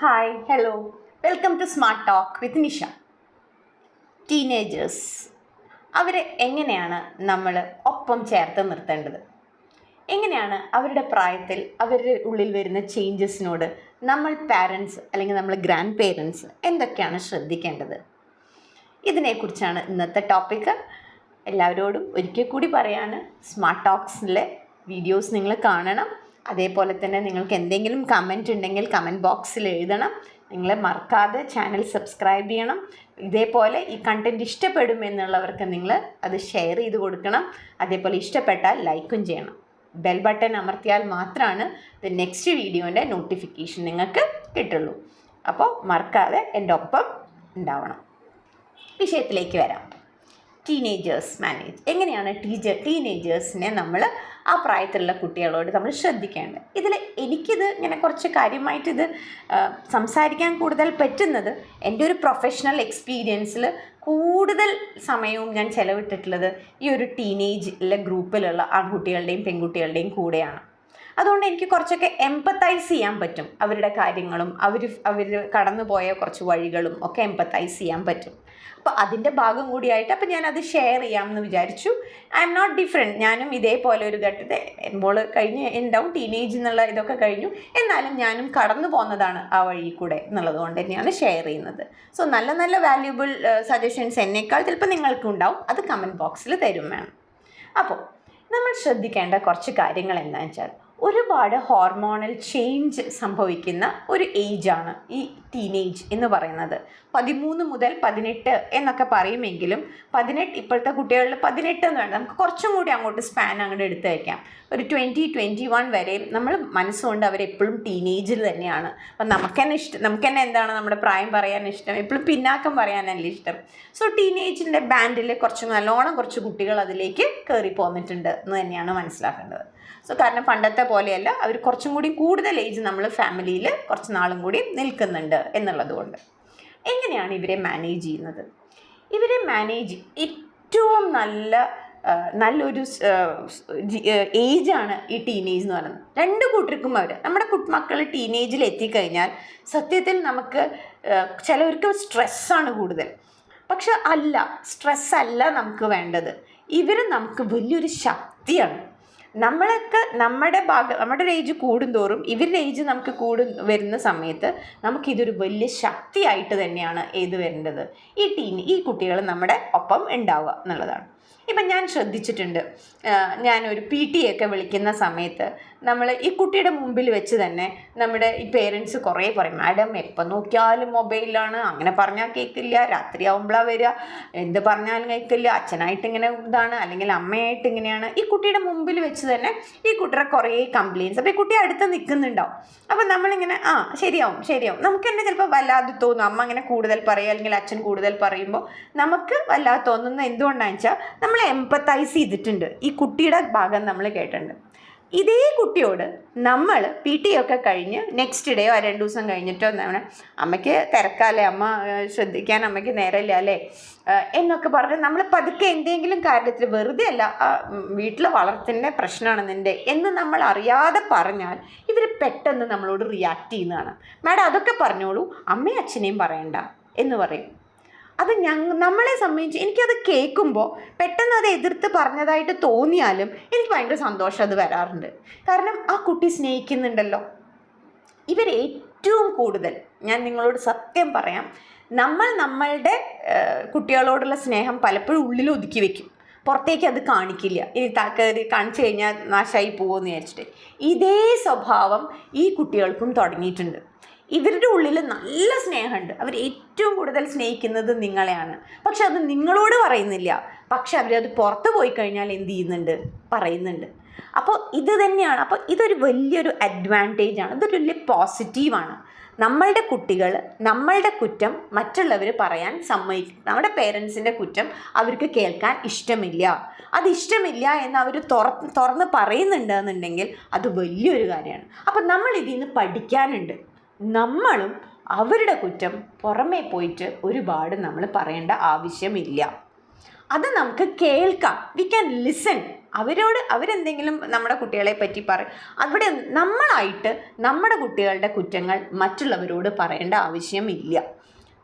Hi hello welcome to smart talk with Nisha. Teenagers അവരെ എങ്ങനെയാണ് നമ്മൾ ഒപ്പം ചേർത്ത് നിർത്തേണ്ടത്? എങ്ങനെയാണ് അവരുടെ പ്രായത്തിൽ അവരുടെ ഉള്ളിൽ വരുന്ന ചേഞ്ചസിനോട് നമ്മൾ പാരൻസ് അല്ലെങ്കിൽ നമ്മൾ ഗ്രാൻഡ് പേരൻസ് എന്തൊക്കെയാണ് ശ്രദ്ധിക്കേണ്ടത്? ഇതിനെക്കുറിച്ചാണ് ഇന്നത്തെ ടോപ്പിക്ക്. എല്ലാവരോടും ഒരിക്കൽ കൂടി പറയാണ്, സ്മാർട്ട് ടോക്സിലെ വീഡിയോസ് നിങ്ങൾ കാണണം. അതേപോലെ തന്നെ നിങ്ങൾക്ക് എന്തെങ്കിലും കമൻറ്റ് ഉണ്ടെങ്കിൽ കമൻറ്റ് ബോക്സിൽ എഴുതണം. നിങ്ങൾ മറക്കാതെ ചാനൽ സബ്സ്ക്രൈബ് ചെയ്യണം. ഇതേപോലെ ഈ കണ്ടൻറ്റ് ഇഷ്ടപ്പെടുമെന്നുള്ളവർക്ക് നിങ്ങൾ അത് ഷെയർ ചെയ്ത് കൊടുക്കണം. അതേപോലെ ഇഷ്ടപ്പെട്ടാൽ ലൈക്കും ചെയ്യണം. ബെൽ ബട്ടൺ അമർത്തിയാൽ മാത്രമാണ് നെക്സ്റ്റ് വീഡിയോൻ്റെ നോട്ടിഫിക്കേഷൻ നിങ്ങൾക്ക് കിട്ടുള്ളൂ. അപ്പോൾ മറക്കാതെ എൻ്റെ ഒപ്പം ഉണ്ടാവണം. വിഷയത്തിലേക്ക് വരാം. ടീനേജേഴ്സ് മാനേജ് എങ്ങനെയാണ് ടീനേജേഴ്സിനെ നമ്മൾ ആ പ്രായത്തിലുള്ള കുട്ടികളോട് നമ്മൾ ശ്രദ്ധിക്കേണ്ടത്? ഇതിൽ എനിക്കിത് ഇങ്ങനെ കുറച്ച് കാര്യമായിട്ടിത് സംസാരിക്കാൻ കൂടുതൽ പറ്റുന്നത് എൻ്റെ ഒരു പ്രൊഫഷണൽ എക്സ്പീരിയൻസിൽ കൂടുതൽ സമയവും ഞാൻ ചിലവിട്ടിട്ടുള്ളത് ഈ ഒരു ടീനേജിലെ ഗ്രൂപ്പിലുള്ള ആൺകുട്ടികളുടെയും പെൺകുട്ടികളുടെയും കൂടെയാണ്. അതുകൊണ്ട് എനിക്ക് കുറച്ചൊക്കെ എംപത്തൈസ് ചെയ്യാൻ പറ്റും. അവരുടെ കാര്യങ്ങളും അവർ കടന്നു പോയ കുറച്ച് വഴികളും ഒക്കെ എംപത്തൈസ് ചെയ്യാൻ പറ്റും. അപ്പോൾ അതിൻ്റെ ഭാഗം കൂടിയായിട്ട് അപ്പോൾ ഞാനത് ഷെയർ ചെയ്യാമെന്ന് വിചാരിച്ചു. I'm not different. ഞാനും ഇതേപോലെ ഒരു ഘട്ടത്തെ എമ്പോൾ കഴിഞ്ഞ് ഉണ്ടാവും, ടീനേജ് എന്നുള്ള ഇതൊക്കെ കഴിഞ്ഞു. എന്നാലും ഞാനും കടന്നു പോകുന്നതാണ് ആ വഴി കൂടെ എന്നുള്ളത് കൊണ്ട് തന്നെയാണ് ഷെയർ ചെയ്യുന്നത്. സോ നല്ല നല്ല വാല്യുബിൾ സജഷൻസ് എന്നേക്കാൾ ചിലപ്പോൾ നിങ്ങൾക്കും ഉണ്ടാവും. അത് കമൻറ്റ് ബോക്സിൽ തരും വേണം. അപ്പോൾ നമ്മൾ ശ്രദ്ധിക്കേണ്ട കുറച്ച് കാര്യങ്ങൾ എന്താണെന്ന് വെച്ചാൽ, ഒരുപാട് ഹോർമോണൽ ചേഞ്ച് സംഭവിക്കുന്ന ഒരു ഏജാണ് ഈ ടീനേജ് എന്ന് പറയുന്നത്. 13 മുതൽ 18 എന്നൊക്കെ പറയുമെങ്കിലും 18 ഇപ്പോഴത്തെ കുട്ടികളിൽ 18 എന്ന് വേണ്ട, നമുക്ക് കുറച്ചും കൂടി അങ്ങോട്ട് സ്പാൻ അങ്ങോട്ട് എടുത്ത് വയ്ക്കാം. ഒരു 20-21 വരെയും നമ്മൾ മനസ്സുകൊണ്ട് അവരെപ്പോഴും ടീനേജിൽ തന്നെയാണ്. അപ്പം നമുക്ക് തന്നെ എന്താണ് നമ്മുടെ പ്രായം പറയാൻ ഇഷ്ടം, എപ്പോഴും പിന്നാക്കം പറയാനല്ല ഇഷ്ടം. സോ ടീനേജിൻ്റെ ബാൻഡിൽ നല്ലോണം കുറച്ച് കുട്ടികൾ അതിലേക്ക് കയറി പോന്നിട്ടുണ്ട് എന്ന് തന്നെയാണ് മനസ്സിലാക്കേണ്ടത്. സോ കാരണം പണ്ടത്തെ പോലെയല്ല, അവർ കുറച്ചും കൂടി കൂടുതൽ ഏജ് നമ്മൾ ഫാമിലിയിൽ കുറച്ച് നാളും കൂടി നിൽക്കുന്നുണ്ട് എന്നുള്ളത് കൊണ്ട്. എങ്ങനെയാണ് ഇവരെ മാനേജ് ചെയ്യുന്നത്? ഇവരെ മാനേജ് ഏറ്റവും നല്ലൊരു ഏജാണ് ഈ ടീനേജ് എന്ന് പറയുന്നത്. രണ്ട് കൂട്ടർക്കും നമ്മുടെ മക്കൾ ടീനേജിൽ എത്തിക്കഴിഞ്ഞാൽ സത്യത്തിൽ നമുക്ക് ചിലവർക്ക് സ്ട്രെസ്സാണ് കൂടുതൽ. പക്ഷെ അല്ല, സ്ട്രെസ്സല്ല നമുക്ക് വേണ്ടത്. ഇവർ നമുക്ക് വലിയൊരു ശക്തിയാണ്. നമ്മുടെ ഏജ് കൂടുന്തോറും ഇവരുടെ ഏജ് നമുക്ക് വരുന്ന സമയത്ത് നമുക്കിതൊരു വലിയ ശക്തിയായിട്ട് തന്നെയാണ് വരേണ്ടത്. ഈ കുട്ടികൾ നമ്മുടെ ഒപ്പം ഉണ്ടാവുക എന്നുള്ളതാണ്. ഇപ്പം ഞാൻ ശ്രദ്ധിച്ചിട്ടുണ്ട്, ഞാനൊരു PT ഒക്കെ വിളിക്കുന്ന സമയത്ത് നമ്മൾ ഈ കുട്ടിയുടെ മുമ്പിൽ വെച്ച് തന്നെ നമ്മുടെ ഈ പേരൻസ് കുറേ പറയും, മാഡം എപ്പം നോക്കിയാലും മൊബൈലിലാണ്, അങ്ങനെ പറഞ്ഞാൽ കേൾക്കില്ല, രാത്രിയാവുമ്പോഴാണ് വരിക, എന്ത് പറഞ്ഞാലും കേൾക്കില്ല, അച്ഛനായിട്ട് ഇങ്ങനെ ഇതാണ് അല്ലെങ്കിൽ അമ്മയായിട്ട് ഇങ്ങനെയാണ്. ഈ കുട്ടിയുടെ മുമ്പിൽ വെച്ച് തന്നെ ഈ കുട്ടിയുടെ കുറേ കംപ്ലയിൻസ്. അപ്പോൾ ഈ കുട്ടി അടുത്ത് നിൽക്കുന്നുണ്ടാവും. അപ്പോൾ നമ്മളിങ്ങനെ ശരിയാവും നമുക്ക് തന്നെ ചിലപ്പോൾ വല്ലാതെ തോന്നും. അമ്മ അങ്ങനെ കൂടുതൽ പറയുക അല്ലെങ്കിൽ അച്ഛൻ കൂടുതൽ പറയുമ്പോൾ നമുക്ക് വല്ലാതെ തോന്നുന്നത് എന്തുകൊണ്ടാണെന്ന് വെച്ചാൽ നമ്മൾ എംപത്തൈസ് ചെയ്തിട്ടുണ്ട്. ഈ കുട്ടിയുടെ ഭാഗം നമ്മൾ കേട്ടിട്ടുണ്ട്. ഇതേ കുട്ടിയോട് നമ്മൾ PT ഒക്കെ കഴിഞ്ഞ് നെക്സ്റ്റ് ഡേയോ 2 ദിവസം കഴിഞ്ഞിട്ടോ എന്താണ്, അമ്മയ്ക്ക് തിരക്കാല്ലേ, അമ്മ ശ്രദ്ധിക്കാൻ അമ്മയ്ക്ക് നേരമില്ല അല്ലേ എന്നൊക്കെ പറഞ്ഞ് നമ്മൾ പതുക്കെ എന്തെങ്കിലും കാര്യത്തിൽ വെറുതെ അല്ല, വീട്ടിൽ വളർത്തുന്ന പ്രശ്നമാണ് നിൻ്റെ എന്ന് നമ്മൾ അറിയാതെ പറഞ്ഞാൽ ഇവർ പെട്ടെന്ന് നമ്മളോട് റിയാക്ട് ചെയ്യുന്നതാണ്. മാഡം അതൊക്കെ പറഞ്ഞോളൂ, അമ്മയും അച്ഛനെയും പറയണ്ട എന്ന് പറയും. അത് നമ്മളെ സംബന്ധിച്ച് എനിക്കത് കേൾക്കുമ്പോൾ പെട്ടെന്ന് അത് എതിർത്ത് പറഞ്ഞതായിട്ട് തോന്നിയാലും എനിക്ക് ഭയങ്കര സന്തോഷം അത് വരാറുണ്ട്. കാരണം ആ കുട്ടി സ്നേഹിക്കുന്നുണ്ടല്ലോ. ഏറ്റവും കൂടുതൽ ഞാൻ നിങ്ങളോട് സത്യം പറയാം, നമ്മളുടെ കുട്ടികളോടുള്ള സ്നേഹം പലപ്പോഴും ഉള്ളിൽ ഒതുക്കി വെക്കും, പുറത്തേക്ക് അത് കാണിക്കില്ല. ഇനി കാണിച്ചു കഴിഞ്ഞാൽ നാശമായി പോകുമെന്ന് വിചാരിച്ചിട്ട്. ഇതേ സ്വഭാവം ഈ കുട്ടികൾക്കും തുടങ്ങിയിട്ടുണ്ട്. ഇവരുടെ ഉള്ളിൽ നല്ല സ്നേഹമുണ്ട്. അവർ ഏറ്റവും കൂടുതൽ സ്നേഹിക്കുന്നത് നിങ്ങളെയാണ്. പക്ഷെ അത് നിങ്ങളോട് പറയുന്നില്ല. പക്ഷെ അവരത് പുറത്ത് പോയി കഴിഞ്ഞാൽ എന്ത് ചെയ്യുന്നുണ്ട്, പറയുന്നുണ്ട്. അപ്പോൾ ഇത് തന്നെയാണ്. അപ്പോൾ ഇതൊരു വലിയൊരു അഡ്വാൻറ്റേജാണ്, ഇതൊരു വലിയ പോസിറ്റീവാണ്. നമ്മളുടെ കുട്ടികൾ നമ്മളുടെ കുറ്റം മറ്റുള്ളവർ പറയാൻ സമ്മതിക്കും. നമ്മുടെ പേരൻസിൻ്റെ കുറ്റം അവർക്ക് കേൾക്കാൻ ഇഷ്ടമില്ല. അതിഷ്ടമില്ല എന്ന് അവർ തുറന്ന് പറയുന്നുണ്ട് എന്നുണ്ടെങ്കിൽ അത് വലിയൊരു കാര്യമാണ്. അപ്പോൾ നമ്മൾ ഇതിൽ നിന്ന് പഠിക്കാനുണ്ട്. നമ്മളും അവരുടെ കുറ്റം പുറമേ പോയിട്ട് ഒരുപാട് നമ്മൾ പറയേണ്ട ആവശ്യമില്ല. അത് നമുക്ക് കേൾക്കാം. We can listen. അവരെന്തെങ്കിലും നമ്മുടെ കുട്ടികളെ പറ്റി അവിടെ നമ്മളായിട്ട് നമ്മുടെ കുട്ടികളുടെ കുറ്റങ്ങൾ മറ്റുള്ളവരോട് പറയേണ്ട ആവശ്യമില്ല.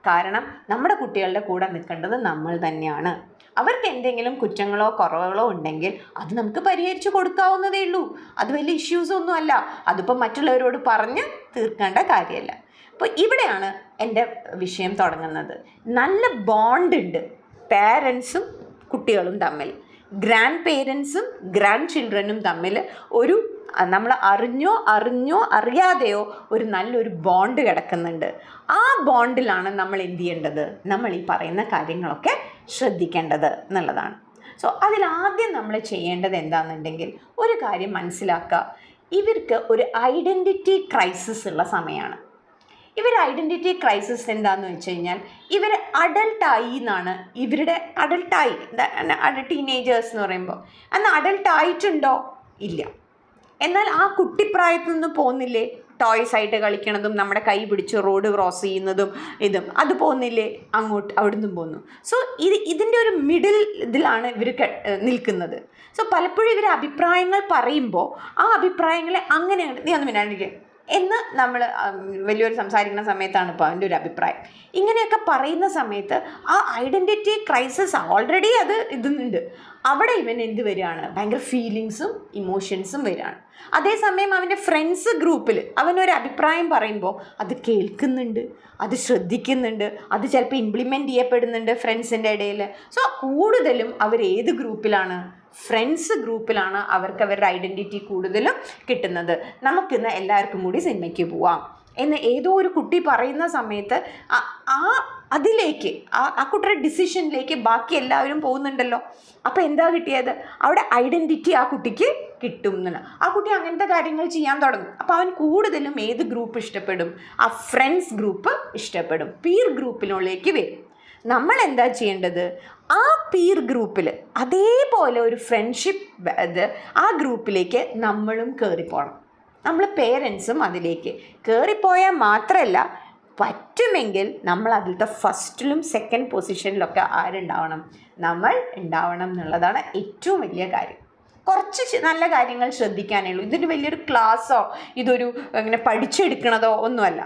കാരണം നമ്മുടെ കുട്ടികളുടെ കൂടെ നിൽക്കേണ്ടത് നമ്മൾ തന്നെയാണ്. അവർക്ക് എന്തെങ്കിലും കുറ്റങ്ങളോ കുറവുകളോ ഉണ്ടെങ്കിൽ അത് നമുക്ക് പരിഹരിച്ചു കൊടുക്കാവുന്നതേ ഉള്ളൂ. അത് വലിയ ഇഷ്യൂസൊന്നും അല്ല. അതിപ്പോൾ മറ്റുള്ളവരോട് പറഞ്ഞ് തീർക്കേണ്ട കാര്യമല്ല. അപ്പോൾ ഇവിടെയാണ് എൻ്റെ വിഷയം തുടങ്ങുന്നത്. നല്ല ബോണ്ടുണ്ട് പേരൻസും കുട്ടികളും തമ്മിൽ, ഗ്രാൻഡ് പേരൻസും ഗ്രാൻഡ് ചിൽഡ്രനും തമ്മിൽ ഒരു നമ്മൾ അറിഞ്ഞോ അറിയാതെയോ ഒരു നല്ലൊരു ബോണ്ട് കിടക്കുന്നുണ്ട്. ആ ബോണ്ടിലാണ് നമ്മൾ എന്ത് ചെയ്യേണ്ടത്? നമ്മൾ ഈ പറയുന്ന കാര്യങ്ങളൊക്കെ ശ്രദ്ധിക്കേണ്ടത് എന്നുള്ളതാണ്. സോ അതിലാദ്യം നമ്മൾ ചെയ്യേണ്ടത് എന്താണെന്നുണ്ടെങ്കിൽ ഒരു കാര്യം മനസ്സിലാക്കുക, ഇവർക്ക് ഒരു ഐഡൻറ്റിറ്റി ക്രൈസിസ് ഉള്ള സമയമാണ്. ഐഡൻറ്റിറ്റി ക്രൈസിസ് എന്താണെന്ന് വെച്ച് കഴിഞ്ഞാൽ ഇവർ അഡൾട്ടായി എന്നാണ്. അഡൾട്ടായി ടീനേജേഴ്സ് എന്ന് പറയുമ്പോൾ അന്ന് അഡൾട്ടായിട്ടുണ്ടോ? ഇല്ല. എന്നാൽ ആ കുട്ടിപ്രായത്തിൽ നിന്ന് പോകുന്നില്ലേ? ടോയ്സ് ആയിട്ട് കളിക്കണതും നമ്മുടെ കൈ പിടിച്ച് റോഡ് ക്രോസ് ചെയ്യുന്നതും അത് പോകുന്നില്ലേ? അവിടുന്ന് പോകുന്നു. സോ ഇതിൻ്റെ ഒരു മിഡിൽ ഇതിലാണ് ഇവർ നിൽക്കുന്നത്. സോ പലപ്പോഴും ഇവർ അഭിപ്രായങ്ങൾ പറയുമ്പോൾ ആ അഭിപ്രായങ്ങളെ അങ്ങനെയാണ് നീ ഒന്ന് മിണ്ടാണ്ടിരിക്കുക എന്ന് നമ്മൾ വലിയൊരു സംസാരിക്കുന്ന സമയത്താണ് ഇപ്പോൾ അവൻ്റെ ഒരു അഭിപ്രായം. ഇങ്ങനെയൊക്കെ പറയുന്ന സമയത്ത് ആ ഐഡൻറ്റിറ്റി ക്രൈസിസ് ഓൾറെഡി ഇതുണ്ട്. അവിടെ ഇവൻ എന്ത് വരികയാണ്? ഭയങ്കര ഫീലിങ്സും ഇമോഷൻസും വരികയാണ്. അതേസമയം അവൻ്റെ ഫ്രണ്ട്സ് ഗ്രൂപ്പിൽ അവനൊരു അഭിപ്രായം പറയുമ്പോൾ അത് കേൾക്കുന്നുണ്ട്, അത് ശ്രദ്ധിക്കുന്നുണ്ട്, അത് ചിലപ്പോൾ ഇംപ്ലിമെൻറ്റ് ചെയ്യപ്പെടുന്നുണ്ട് ഫ്രണ്ട്സിൻ്റെ ഇടയിൽ. സോ കൂടുതലും അവർ ഏത് ഗ്രൂപ്പിലാണ്? ഫ്രണ്ട്സ് ഗ്രൂപ്പിലാണ് അവർക്ക് അവരുടെ ഐഡൻറ്റിറ്റി കൂടുതലും കിട്ടുന്നത്. നമുക്കിന്ന് എല്ലാവർക്കും കൂടി സിനിമയ്ക്ക് പോവാം എന്ന് ഏതോ ഒരു കുട്ടി പറയുന്ന സമയത്ത് അതിലേക്ക് ആ കുട്ടിയുടെ ഡിസിഷനിലേക്ക് ബാക്കി എല്ലാവരും പോകുന്നുണ്ടല്ലോ. അപ്പോൾ എന്താ കിട്ടിയത്? അവിടെ ഐഡൻറ്റിറ്റി ആ കുട്ടിക്ക് കിട്ടും എന്നാണ്. ആ കുട്ടി അങ്ങനത്തെ കാര്യങ്ങൾ ചെയ്യാൻ തുടങ്ങും. അപ്പോൾ അവൻ കൂടുതലും ഏത് ഗ്രൂപ്പ് ഇഷ്ടപ്പെടും? ആ ഫ്രണ്ട്സ് ഗ്രൂപ്പ് ഇഷ്ടപ്പെടും, പീർ ഗ്രൂപ്പിനുള്ളിലേക്ക് വരും. നമ്മൾ എന്താ ചെയ്യേണ്ടത്? ആ പീർ ഗ്രൂപ്പിൽ അതേപോലെ ഒരു ഫ്രണ്ട്ഷിപ്പ് ആ ഗ്രൂപ്പിലേക്ക് നമ്മളും കയറിപ്പോകണം. നമ്മൾ പേരൻസും അതിലേക്ക് കയറിപ്പോയാൽ മാത്രമല്ല, പറ്റുമെങ്കിൽ നമ്മൾ അതിലത്തെ ഫസ്റ്റിലും സെക്കൻഡ് പൊസിഷനിലൊക്കെ ആരുണ്ടാവണം? നമ്മൾ ഉണ്ടാവണം എന്നുള്ളതാണ് ഏറ്റവും വലിയ കാര്യം. കുറച്ച് നല്ല കാര്യങ്ങൾ ശ്രദ്ധിക്കാനേ ഉള്ളൂ. ഇതൊരു വലിയൊരു ക്ലാസ്സോ ഇതൊരു ഇങ്ങനെ പഠിച്ചെടുക്കണതോ ഒന്നുമല്ല.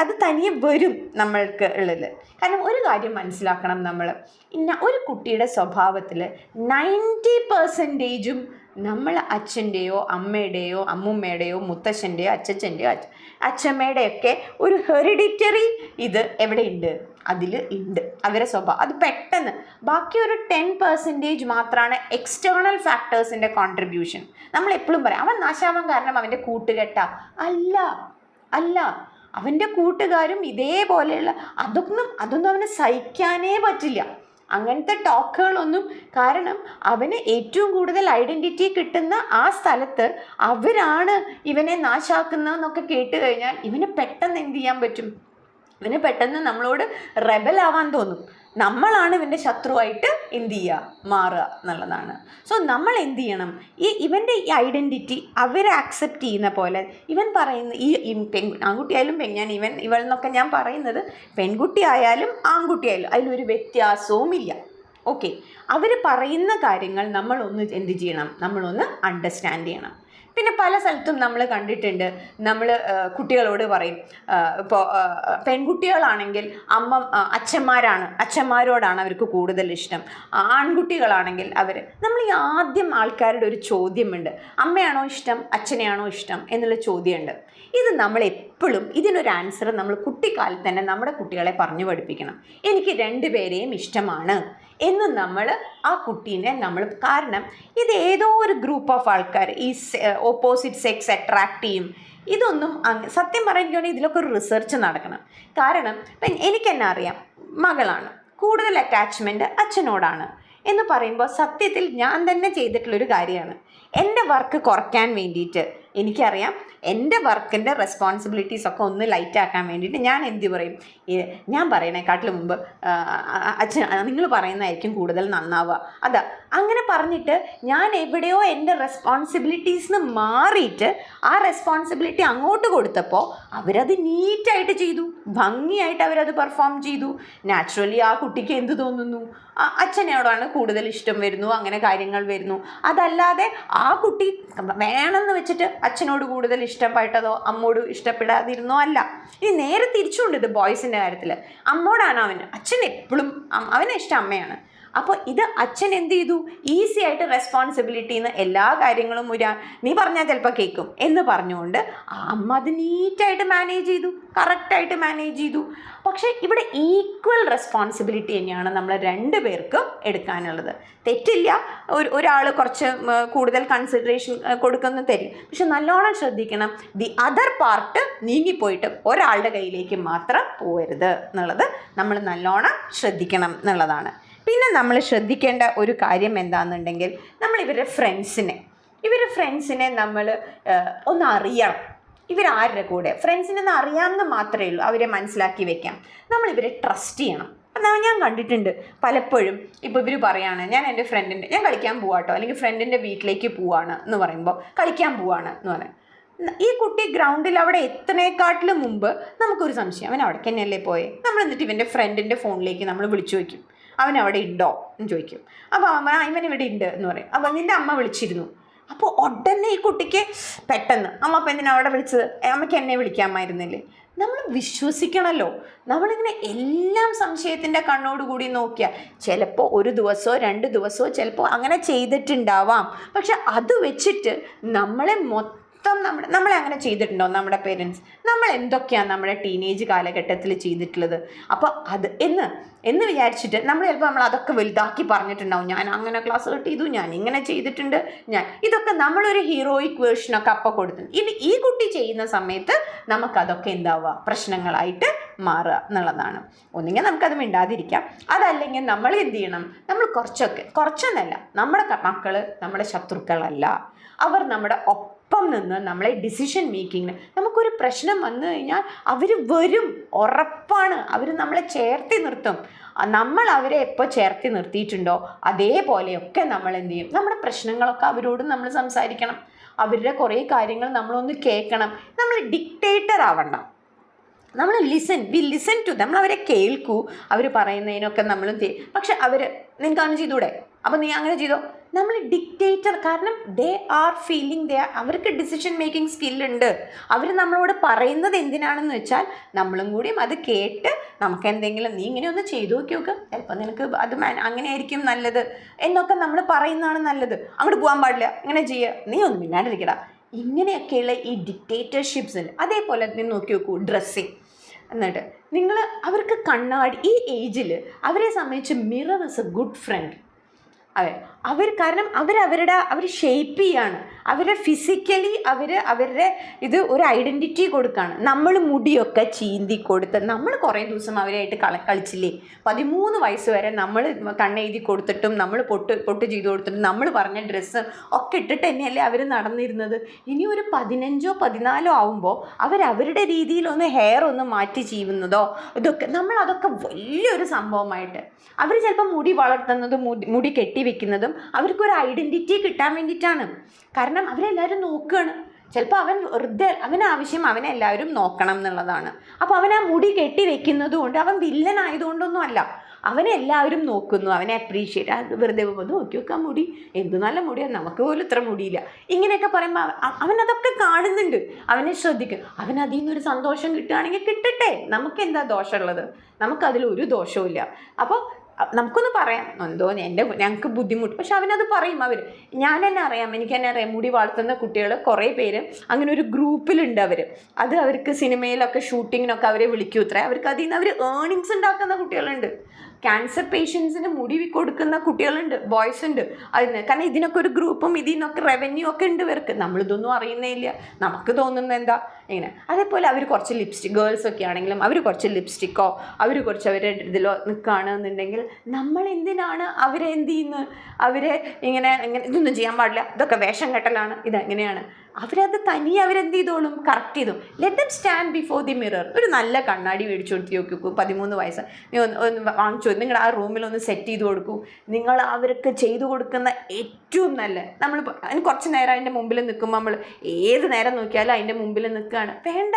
അത് തനിയെ വരും നമ്മൾക്ക് ഉള്ളിൽ. കാരണം ഒരു കാര്യം മനസ്സിലാക്കണം, നമ്മൾ ഒരു കുട്ടിയുടെ സ്വഭാവത്തിൽ 90% നമ്മൾ അച്ഛൻ്റെയോ അമ്മയുടെയോ അമ്മുമ്മയുടെയോ മുത്തശ്ശൻ്റെയോ അച്ചച്ചൻ്റെയോ അച്ഛമ്മയുടെയൊക്കെ ഒരു ഹെറിഡിറ്ററി എവിടെയുണ്ട്? അതിൽ ഉണ്ട് അവരെ സ്വഭാവം. അത് പെട്ടെന്ന് ബാക്കി ഒരു 10% മാത്രമാണ് എക്സ്റ്റേണൽ ഫാക്ടേഴ്സിൻ്റെ കോൺട്രിബ്യൂഷൻ. നമ്മൾ എപ്പോഴും പറയാം അവൻ നാശാവാൻ കാരണം അവൻ്റെ കൂട്ടുകെട്ടാ. അല്ല, അവൻ്റെ കൂട്ടുകാരും ഇതേപോലെയുള്ള അതൊന്നും അവന് സഹിക്കാനേ പറ്റില്ല, അങ്ങനത്തെ ടോക്കുകളൊന്നും. കാരണം അവന് ഏറ്റവും കൂടുതൽ ഐഡൻറ്റിറ്റി കിട്ടുന്ന ആ സ്ഥലത്ത് അവരാണ് ഇവനെ നാശാക്കുന്നതെന്നൊക്കെ കേട്ട് കഴിഞ്ഞാൽ ഇവന് പെട്ടെന്ന് എന്ത് ചെയ്യാൻ പറ്റും? ഇവന് പെട്ടെന്ന് നമ്മളോട് റെബലാവാൻ തോന്നും. നമ്മളാണ് ഇവൻ്റെ ശത്രുവായിട്ട് എന്ത് ചെയ്യുക? മാറുക എന്നുള്ളതാണ്. സോ നമ്മൾ എന്ത് ചെയ്യണം? ഇവൻ്റെ ഈ ഐഡൻറ്റിറ്റി അവരെ ആക്സെപ്റ്റ് ചെയ്യുന്ന പോലെ ഇവൻ പറയുന്ന ആൺകുട്ടിയായാലും ഇവൾ എന്നൊക്കെ ഞാൻ പറയുന്നത് പെൺകുട്ടി ആയാലും ആൺകുട്ടിയായാലും അതിലൊരു വ്യത്യാസവുമില്ല. ഓക്കെ, അവർ പറയുന്ന കാര്യങ്ങൾ നമ്മളൊന്ന് എന്ത് ചെയ്യണം? നമ്മളൊന്ന് അണ്ടർസ്റ്റാൻഡ് ചെയ്യണം. പിന്നെ പല സ്ഥലത്തും നമ്മൾ കണ്ടിട്ടുണ്ട്, നമ്മൾ കുട്ടികളോട് പറയും, ഇപ്പോൾ പെൺകുട്ടികളാണെങ്കിൽ അച്ഛന്മാരോടാണ് അവർക്ക് കൂടുതൽ ഇഷ്ടം. ആൺകുട്ടികളാണെങ്കിൽ നമ്മൾ ഈ ആദ്യം ആൾക്കാരുടെ ഒരു ചോദ്യമുണ്ട്, അമ്മയാണോ ഇഷ്ടം അച്ഛനെയാണോ ഇഷ്ടം എന്നുള്ള ചോദ്യമുണ്ട്. ഇത് നമ്മൾ എപ്പോഴും ഇതിനൊരു ആൻസർ നമ്മൾ കുട്ടിക്കാലത്ത് തന്നെ നമ്മുടെ കുട്ടികളെ പറഞ്ഞു പഠിപ്പിക്കണം. എനിക്ക് രണ്ടുപേരെയും ഇഷ്ടമാണ് എന്ന് നമ്മൾ ആ കുട്ടീനെ കാരണം ഇത് ഏതോ ഒരു ഗ്രൂപ്പ് ഓഫ് ആൾക്കാർ ഈ ഓപ്പോസിറ്റ് സെക്സ് അട്രാക്റ്റ് ചെയ്യും. ഇതൊന്നും സത്യം പറയുകയാണെങ്കിൽ ഇതിലൊക്കെ ഒരു റിസർച്ച് നടക്കണം. കാരണം എനിക്ക് തന്നെ അറിയാം, മകളാണ് കൂടുതൽ അറ്റാച്ച്മെൻറ്റ് അച്ഛനോടാണ് എന്ന് പറയുമ്പോൾ സത്യത്തിൽ ഞാൻ തന്നെ ചെയ്തിട്ടുള്ളൊരു കാര്യമാണ്. എൻ്റെ വർക്ക് കുറയ്ക്കാൻ വേണ്ടിയിട്ട് എനിക്കറിയാം എൻ്റെ വർക്കിൻ്റെ റെസ്പോൺസിബിലിറ്റീസ് ഒക്കെ ഒന്ന് ലൈറ്റ് ആക്കാൻ വേണ്ടിയിട്ട് ഞാൻ എന്ത് പറയും, ഞാൻ പറയണേക്കാട്ടിലും മുമ്പ് അച്ഛൻ നിങ്ങൾ പറയുന്നതായിരിക്കും കൂടുതൽ നന്നാവുക. അതാ അങ്ങനെ പറഞ്ഞിട്ട് ഞാൻ എവിടെയോ എൻ്റെ റെസ്പോൺസിബിലിറ്റീസിന് മാറിയിട്ട് ആ റെസ്പോൺസിബിലിറ്റി അങ്ങോട്ട് കൊടുത്തപ്പോൾ അവരത് നീറ്റായിട്ട് ചെയ്തു, ഭംഗിയായിട്ട് അവരത് പെർഫോം ചെയ്തു. നാച്ചുറലി ആ കുട്ടിക്ക് എന്ത് തോന്നുന്നു, അച്ഛനോടാണ് കൂടുതൽ ഇഷ്ടം വരുന്നു, അങ്ങനെ കാര്യങ്ങൾ വരുന്നു. അതല്ലാതെ ആ കുട്ടി വേണമെന്ന് വെച്ചിട്ട് അച്ഛനോട് കൂടുതൽ ഇഷ്ടപ്പെട്ടതോ അമ്മോട് ഇഷ്ടപ്പെടാതിരുന്നോ അല്ല. ഇനി നേരെ തിരിച്ചുകൊണ്ട് ഇത് ബോയ്സിൻ്റെ കാര്യത്തിൽ അമ്മോടാണ് അച്ഛൻ എപ്പോഴും അവനെ ഇഷ്ടം അമ്മയാണ്. അപ്പോൾ ഇത് അച്ഛൻ എന്ത് ചെയ്തു, ഈസി ആയിട്ട് റെസ്പോൺസിബിലിറ്റിന്ന് എല്ലാ കാര്യങ്ങളും നീ പറഞ്ഞാൽ ചിലപ്പോൾ കേൾക്കും എന്ന് പറഞ്ഞുകൊണ്ട് അമ്മ അത് നീറ്റായിട്ട് മാനേജ് ചെയ്തു, കറക്റ്റായിട്ട് മാനേജ് ചെയ്തു. പക്ഷേ ഇവിടെ ഈക്വൽ റെസ്പോൺസിബിലിറ്റി തന്നെയാണ് നമ്മൾ രണ്ടുപേർക്കും എടുക്കാനുള്ളത്. തെറ്റില്ല, ഒരാൾ കുറച്ച് കൂടുതൽ കൺസിഡറേഷൻ കൊടുക്കുന്നു തരും, പക്ഷെ നല്ലോണം ശ്രദ്ധിക്കണം ദി അതർ പാർട്ട് നീങ്ങിപ്പോയിട്ട് ഒരാളുടെ കയ്യിലേക്ക് മാത്രം പോകരുത് എന്നുള്ളത് നമ്മൾ നല്ലോണം ശ്രദ്ധിക്കണം എന്നുള്ളതാണ്. പിന്നെ നമ്മൾ ശ്രദ്ധിക്കേണ്ട ഒരു കാര്യം എന്താണെന്നുണ്ടെങ്കിൽ നമ്മൾ ഇവരുടെ ഫ്രണ്ട്സിനെ നമ്മൾ ഒന്ന് അറിയണം. ഇവരാരുടെ കൂടെ ഫ്രണ്ട്സിനെന്ന് അറിയാമെന്ന് മാത്രമേ ഉള്ളൂ, അവരെ മനസ്സിലാക്കി വെക്കാം. നമ്മൾ ഇവരെ ട്രസ്റ്റ് ചെയ്യണം. എന്നാൽ ഞാൻ കണ്ടിട്ടുണ്ട് പലപ്പോഴും ഇപ്പോൾ ഇവർ പറയാണ് ഞാൻ കളിക്കാൻ പോവാട്ടോ, അല്ലെങ്കിൽ ഫ്രണ്ടിൻ്റെ വീട്ടിലേക്ക് പോവാണ് എന്ന് പറയുമ്പോൾ കളിക്കാൻ പോവാണ് എന്ന് പറയാം. ഈ കുട്ടി ഗ്രൗണ്ടിൽ അവിടെ എത്തുന്നേക്കാട്ടിലും മുമ്പ് നമുക്കൊരു സംശയം, അവൻ അവിടേക്ക് തന്നെയല്ലേ പോയെ. നമ്മൾ എന്നിട്ട് ഇവൻ്റെ ഫ്രണ്ടിൻ്റെ ഫോണിലേക്ക് നമ്മൾ വിളിച്ചു വയ്ക്കും, അവൻ അവിടെ ഉണ്ടോ എന്ന് ചോദിക്കും. അപ്പോൾ ഇവൻ ഇവിടെ ഉണ്ട് എന്ന് പറയും. അപ്പോൾ നിൻ്റെ അമ്മ വിളിച്ചിരുന്നു. അപ്പോൾ ഉടനെ ഈ കുട്ടിക്ക് പെട്ടെന്ന് അമ്മ അപ്പം എന്തിനാ അവിടെ വിളിച്ചത്, അമ്മയ്ക്ക് എന്നെ വിളിക്കാമായിരുന്നില്ലേ. നമ്മൾ വിശ്വസിക്കണമല്ലോ. നമ്മളിങ്ങനെ എല്ലാം സംശയത്തിൻ്റെ കണ്ണോടുകൂടി നോക്കിയാൽ ചിലപ്പോൾ ഒരു ദിവസമോ 2 ദിവസമോ ചിലപ്പോൾ അങ്ങനെ ചെയ്തിട്ടുണ്ടാവാം. പക്ഷെ അത് വെച്ചിട്ട് നമ്മളെ നമ്മളെ അങ്ങനെ ചെയ്തിട്ടുണ്ടോ നമ്മുടെ പേരൻസ്? നമ്മൾ എന്തൊക്കെയാണ് നമ്മുടെ ടീനേജ് കാലഘട്ടത്തിൽ ചെയ്തിട്ടുള്ളത്? അപ്പോൾ അത് എന്ന് വിചാരിച്ചിട്ട് നമ്മൾ അതൊക്കെ വലുതാക്കി പറഞ്ഞിട്ടുണ്ടാവും. ഞാൻ അങ്ങനെ ക്ലാസ് കട്ട് ചെയ്തു, ഞാൻ ഇങ്ങനെ ചെയ്തിട്ടുണ്ട്, ഇതൊക്കെ നമ്മളൊരു ഹീറോയിക് വേർഷനൊക്കെ അപ്പോൾ കൊടുത്തിട്ടുണ്ട്. ഇനി ഈ കുട്ടി ചെയ്യുന്ന സമയത്ത് നമുക്കതൊക്കെ എന്താവുക, പ്രശ്നങ്ങളായിട്ട് മാറുക എന്നുള്ളതാണ്. ഒന്നുകിൽ നമുക്കത് മിണ്ടാതിരിക്കാം, അതല്ലെങ്കിൽ നമ്മൾ എന്ത് ചെയ്യണം, നമ്മൾ കുറച്ചൊന്നല്ല, നമ്മുടെ മക്കൾ നമ്മുടെ ശത്രുക്കളല്ല. അവർ നമ്മുടെ ഒപ്പം നിന്ന് നമ്മളെ ഡിസിഷൻ മേക്കിങ്ങിന്, നമുക്കൊരു പ്രശ്നം വന്നു കഴിഞ്ഞാൽ അവർ വരും, ഉറപ്പാണ്. അവർ നമ്മളെ ചേർത്തി നിർത്തും. നമ്മൾ അവരെ എപ്പോൾ ചേർത്തി നിർത്തിയിട്ടുണ്ടോ അതേപോലെയൊക്കെ നമ്മൾ എന്ത് ചെയ്യും, നമ്മുടെ പ്രശ്നങ്ങളൊക്കെ അവരോട് നമ്മൾ സംസാരിക്കണം. അവരുടെ കുറേ കാര്യങ്ങൾ നമ്മളൊന്ന് കേൾക്കണം. നമ്മൾ ഡിക്റ്റേറ്റർ ആവണ്ട. നമ്മൾ ലിസൺ ടു ദം. നമ്മൾ അവരെ കേൾക്കൂ, അവർ പറയുന്നതിനൊക്കെ നമ്മളും പക്ഷെ നിങ്ങൾക്ക് അങ്ങനെ ചെയ്തൂടെ, അപ്പോൾ നീ അങ്ങനെ ചെയ്തോ. നമ്മൾ ഡിക്റ്റേറ്റർ, കാരണം ദേ ആർ ഫീലിംഗ്, അവർക്ക് ഡിസിഷൻ മേക്കിംഗ് സ്കില്ലുണ്ട്. അവർ നമ്മളോട് പറയുന്നത് എന്തിനാണെന്ന് വെച്ചാൽ നമ്മളും കൂടിയും അത് കേട്ട് നമുക്ക് എന്തെങ്കിലും നീ ഇങ്ങനെ ഒന്ന് ചെയ്തു നോക്കി ചിലപ്പോൾ നിനക്ക് അത് അങ്ങനെയായിരിക്കും നല്ലത് എന്നൊക്കെ നമ്മൾ പറയുന്നതാണ് നല്ലത്. അങ്ങോട്ട് പോകാൻ പാടില്ല, ഇങ്ങനെ ചെയ്യുക, നീ ഒന്നും മിണ്ടാണ്ടിരിക്കടാ. ഇങ്ങനെയൊക്കെയുള്ള ഈ ഡിക്റ്റേറ്റർഷിപ്സ് ഉണ്ട്. അതേപോലെ നീ നോക്കി നോക്കൂ ഡ്രസ്സിങ്. എന്നിട്ട് അവർക്ക് കണ്ണാടി, ഈ ഏജിൽ അവരെ സംബന്ധിച്ച് mirror is A good friend. കാരണം അവർ ഷേപ്പ് ചെയ്യാണ്, അവരെ ഫിസിക്കലി അവരുടെ ഇത് ഒരു ഐഡൻറ്റിറ്റി കൊടുക്കുകയാണ്. നമ്മൾ മുടിയൊക്കെ ചീന്തി കൊടുത്ത് നമ്മൾ കുറേ ദിവസം അവരായിട്ട് കളിച്ചില്ലേ. 13 വയസ്സ് വരെ നമ്മൾ കണ്ണെഴുതി കൊടുത്തിട്ടും നമ്മൾ പൊട്ട് ചെയ്ത് കൊടുത്തിട്ടും നമ്മൾ പറഞ്ഞ ഡ്രസ്സ് ഒക്കെ ഇട്ടിട്ട് തന്നെയല്ലേ അവർ നടന്നിരുന്നത്. ഇനി ഒരു 15ഓ 14ഓ ആവുമ്പോൾ അവരുടെ രീതിയിലൊന്ന് ഹെയർ ഒന്ന് മാറ്റി ചെയ്യുന്നതോ ഇതൊക്കെ അതൊക്കെ വലിയൊരു സംഭവമായിട്ട്, അവർ ചിലപ്പോൾ മുടി വളർത്തുന്നതും മുടി കെട്ടിവെക്കുന്നതും അവർക്കൊരു ഐഡൻറ്റിറ്റി കിട്ടാൻ വേണ്ടിയിട്ടാണ്. കാരണം അവരെല്ലാവരും നോക്കുകയാണ്. ചിലപ്പോൾ അവനാവശ്യം അവനെല്ലാവരും നോക്കണം എന്നുള്ളതാണ്. അപ്പോൾ അവൻ ആ മുടി കെട്ടി വെക്കുന്നത് കൊണ്ട് അവൻ വില്ലനായതുകൊണ്ടൊന്നും അല്ല, അവനെ എല്ലാവരും നോക്കുന്നു, അവനെ അപ്രീഷിയേറ്റ്. വെറുതെ നോക്കി വെക്കാൻ മുടി, എന്ത് നല്ല മുടിയാണ്, നമുക്ക് പോലും ഇത്ര മുടിയില്ല, ഇങ്ങനെയൊക്കെ പറയുമ്പോൾ അവനതൊക്കെ കാണുന്നുണ്ട്, അവനെ ശ്രദ്ധിക്കും. അവനതിൽ നിന്നൊരു സന്തോഷം കിട്ടുകയാണെങ്കിൽ കിട്ടട്ടെ, നമുക്കെന്താ ദോഷമുള്ളത്? നമുക്കതിലൊരു ദോഷവും ഇല്ല. അപ്പോൾ നമുക്കൊന്ന് പറയാം എന്തോ ഞങ്ങൾക്ക് ബുദ്ധിമുട്ട്, പക്ഷെ അവനത് പറയും. ഞാൻ തന്നെ അറിയാം, എനിക്ക് തന്നെ അറിയാം, മുടി വളർത്തുന്ന കുട്ടികൾ കുറേ പേര് അങ്ങനെ ഒരു ഗ്രൂപ്പിലുണ്ട്. അവർക്ക് സിനിമയിലൊക്കെ ഷൂട്ടിങ്ങിനൊക്കെ അവരെ വിളിക്കൂ അത്രേ. അവർക്ക് അതിൽ നിന്ന് ഏർണിങ്സ് ഉണ്ടാക്കുന്ന കുട്ടികളുണ്ട്. ക്യാൻസർ പേഷ്യൻസിന് മുടി കൊടുക്കുന്ന കുട്ടികളുണ്ട്, ബോയ്സ് ഉണ്ട്. കാരണം ഇതിനൊക്കെ ഒരു ഗ്രൂപ്പും ഇതിൽ നിന്നൊക്കെ റവന്യൂ ഒക്കെ ഉണ്ട് ഇവർക്ക്. നമ്മളിതൊന്നും അറിയുന്നേ ഇല്ല, നമുക്ക് തോന്നുന്നത് എന്താ ഇങ്ങനെ. അതേപോലെ അവർ കുറച്ച് ഗേൾസൊക്കെ ആണെങ്കിലും അവർ കുറച്ച് ലിപ്സ്റ്റിക്കോ കുറച്ച് അവരുടെ ഇതിലോ നിൽക്കുകയാണെന്നുണ്ടെങ്കിൽ നമ്മൾ എന്തിനാണ് അവരെ എന്ത് ചെയ്യുന്നത്, ഇങ്ങനെ ഇതൊന്നും ചെയ്യാൻ പാടില്ല, ഇതൊക്കെ വേഷം കെട്ടലാണ്, ഇതെങ്ങനെയാണ് അവരത് തനിയെ അവരെന്ത് ചെയ്തോളും, കറക്റ്റ് ചെയ്തു. Let them stand before the mirror. ഒരു നല്ല കണ്ണാടി മേടിച്ചു കൊടുത്ത് നോക്കൂ. 13 വയസ്സ് നീ ഒന്ന് വാങ്ങിച്ചു, നിങ്ങൾ ആ റൂമിലൊന്ന് സെറ്റ് ചെയ്ത് കൊടുക്കൂ. നിങ്ങൾ അവർക്ക് ചെയ്തു കൊടുക്കുന്ന ഏറ്റവും നല്ല, നമ്മൾ അതിന് കുറച്ച് നേരം അതിൻ്റെ മുമ്പിൽ നിൽക്കുമ്പോൾ നമ്മൾ ഏത് നേരം നോക്കിയാലും അതിൻ്റെ മുമ്പിൽ നിൽക്കുകയാണ്. വേണ്ട,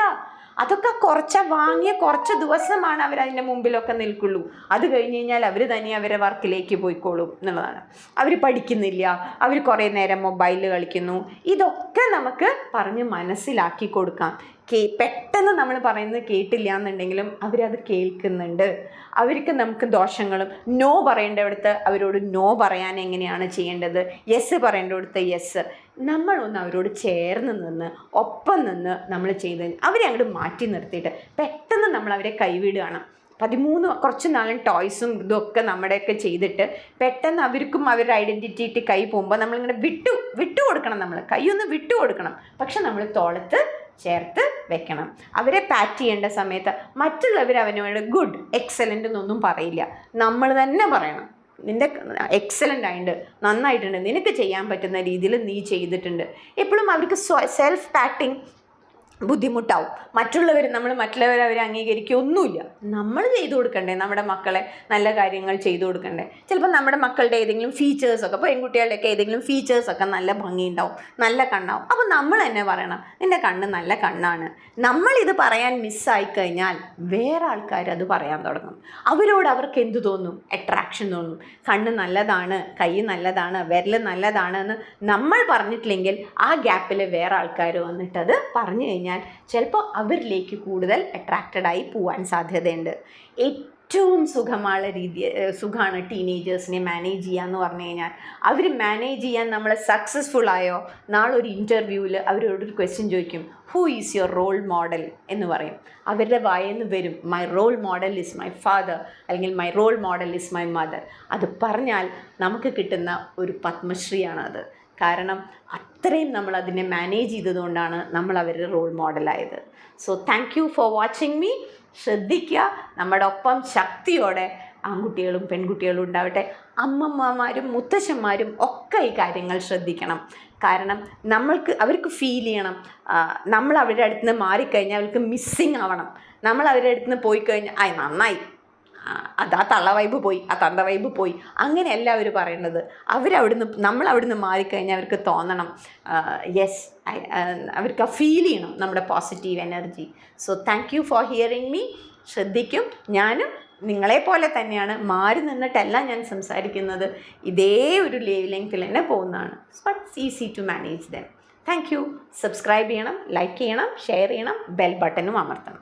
അതൊക്കെ വാങ്ങിയ കുറച്ച് ദിവസമാണ് അവരതിൻ്റെ മുമ്പിലൊക്കെ നിൽക്കുള്ളൂ. അത് കഴിഞ്ഞ് കഴിഞ്ഞാൽ അവർ തന്നെ അവരെ വർക്കിലേക്ക് പോയിക്കോളും എന്നുള്ളതാണ്. അവർ പഠിക്കുന്നില്ല, അവർ കുറേ നേരം മൊബൈലിൽ കളിക്കുന്നു. ഇതൊക്കെ നമുക്ക് പറഞ്ഞ് മനസ്സിലാക്കി കൊടുക്കാം. പെട്ടെന്ന് നമ്മൾ പറയുന്നത് കേട്ടില്ല എന്നുണ്ടെങ്കിലും അവരത് കേൾക്കുന്നുണ്ട്. അവർക്ക് നമുക്ക് ദോഷങ്ങളും നോ പറയേണ്ടടുത്ത് അവരോട് നോ പറയാൻ എങ്ങനെയാണ് ചെയ്യേണ്ടത്, യെസ് പറയേണ്ടടുത്ത് യെസ്, നമ്മളൊന്ന് അവരോട് ചേർന്ന് നിന്ന് ഒപ്പം നിന്ന് നമ്മൾ ചെയ്ത് അവരെ അങ്ങോട്ട് മാറ്റി നിർത്തിയിട്ട് പെട്ടെന്ന് നമ്മൾ അവരെ കൈവിടുകയാണ്. 13 കുറച്ച് നാളും ടോയ്സും ഇതൊക്കെ നമ്മുടെയൊക്കെ ചെയ്തിട്ട് പെട്ടെന്ന് അവർക്കും അവരുടെ ഐഡൻറ്റിറ്റി കൈ പോകുമ്പോൾ നമ്മളിങ്ങനെ വിട്ടു കൊടുക്കണം. നമ്മൾ കൈയൊന്ന് വിട്ടു കൊടുക്കണം, പക്ഷെ നമ്മൾ തോളത്ത് ചേർത്ത് വെക്കണം. അവരെ പാറ്റ് ചെയ്യേണ്ട സമയത്ത് മറ്റുള്ളവർ അവനോട് ഗുഡ്, എക്സലൻ്റ് എന്നൊന്നും പറയില്ല, നമ്മൾ തന്നെ പറയണം. നിൻ്റെ എക്സലൻ്റ് ആയിട്ടുണ്ട്, നന്നായിട്ടുണ്ട്, നിനക്ക് ചെയ്യാൻ പറ്റുന്ന രീതിയിൽ നീ ചെയ്തിട്ടുണ്ട്. എപ്പോഴും അവർക്ക് സെൽഫ് പാറ്റിങ് ബുദ്ധിമുട്ടാവും. മറ്റുള്ളവർ അവരെ അംഗീകരിക്കുകയൊന്നുമില്ല. നമ്മൾ ചെയ്തു കൊടുക്കണ്ടേ നമ്മുടെ മക്കളെ നല്ല കാര്യങ്ങൾ ചെയ്തു കൊടുക്കണ്ടേ. ചിലപ്പോൾ നമ്മുടെ മക്കളുടെ ഏതെങ്കിലും ഫീച്ചേഴ്സൊക്കെ, ഇപ്പോൾ പെൺകുട്ടികളുടെയൊക്കെ ഏതെങ്കിലും ഫീച്ചേഴ്സൊക്കെ നല്ല ഭംഗിയുണ്ടാവും, നല്ല കണ്ണാവും. അപ്പോൾ നമ്മൾ തന്നെ പറയണം നിൻ്റെ കണ്ണ് നല്ല കണ്ണാണ്. നമ്മളിത് പറയാൻ മിസ്സായി കഴിഞ്ഞാൽ വേറെ ആൾക്കാർ അത് പറയാൻ തുടങ്ങും. അവർക്ക് എന്ത് തോന്നും, അട്രാക്ഷൻ തോന്നും. കണ്ണ് നല്ലതാണ്, കൈ നല്ലതാണ്, വിരൽ നല്ലതാണ് എന്ന് നമ്മൾ പറഞ്ഞിട്ടില്ലെങ്കിൽ ആ ഗ്യാപ്പിൽ വേറെ ആൾക്കാർ വന്നിട്ടത് പറഞ്ഞു കഴിഞ്ഞാൽ ചിലപ്പോൾ അവരിലേക്ക് കൂടുതൽ അട്രാക്റ്റഡായി പോവാൻ സാധ്യതയുണ്ട്. ഏറ്റവും സുഖമാണ് ടീനേജേഴ്സിനെ മാനേജ് ചെയ്യുക എന്ന് പറഞ്ഞു കഴിഞ്ഞാൽ, അവർ മാനേജ് ചെയ്യാൻ നമ്മൾ സക്സസ്ഫുൾ ആയോ, നാളെ ഒരു ഇൻ്റർവ്യൂവിൽ അവരോടൊരു ക്വസ്റ്റ്യൻ ചോദിക്കും, who is your role model എന്ന് പറയും. അവരുടെ വായെന്ന് വരും my role model is my father, അല്ലെങ്കിൽ my role model is my mother. അത് പറഞ്ഞാൽ നമുക്ക് കിട്ടുന്ന ഒരു പത്മശ്രീയാണത്. കാരണം അത്രയും നമ്മൾ അതിനെ മാനേജ് ചെയ്തതുകൊണ്ടാണ് നമ്മൾ അവരുടെ റോൾ മോഡലായത്. So thank you for watching me. ശ്രദ്ധിക്കുക, നമ്മുടെ ഒപ്പം ശക്തിയോടെ ആൺകുട്ടികളും പെൺകുട്ടികളും ഉണ്ടാവട്ടെ. അമ്മമ്മമാരും മുത്തശ്ശന്മാരും ഒക്കെ ഈ കാര്യങ്ങൾ ശ്രദ്ധിക്കണം. കാരണം അവർക്ക് ഫീൽ ചെയ്യണം, നമ്മൾ അവരുടെ അടുത്ത് നിന്ന് മാറിക്കഴിഞ്ഞാൽ അവർക്ക് മിസ്സിങ് ആവണം. നമ്മൾ അവരുടെ അടുത്ത് നിന്ന് പോയി കഴിഞ്ഞാൽ നന്നായി, അത് ആ തള്ള വൈബ് പോയി, ആ തന്ത വൈബ് പോയി, അങ്ങനെയല്ല അവർ പറയേണ്ടത്. നമ്മൾ അവിടുന്ന് മാറിക്കഴിഞ്ഞാൽ അവർക്ക് തോന്നണം യെസ്, അവർക്ക് ഫീൽ ചെയ്യണം നമ്മുടെ positive energy. So thank you four hearing me. ശ്രദ്ധിക്കും, ഞാനും നിങ്ങളെപ്പോലെ തന്നെയാണ്, മാറി നിന്നിട്ടല്ല ഞാൻ സംസാരിക്കുന്നത്. ഇതേ ഒരു ലേവ് ലെങ്ത്തിൽ തന്നെ പോകുന്നതാണ്. But easy to manage them. Thank you. Subscribe ചെയ്യണം, ലൈക്ക് ചെയ്യണം, ഷെയർ ചെയ്യണം, ബെൽ ബട്ടണും അമർത്തണം.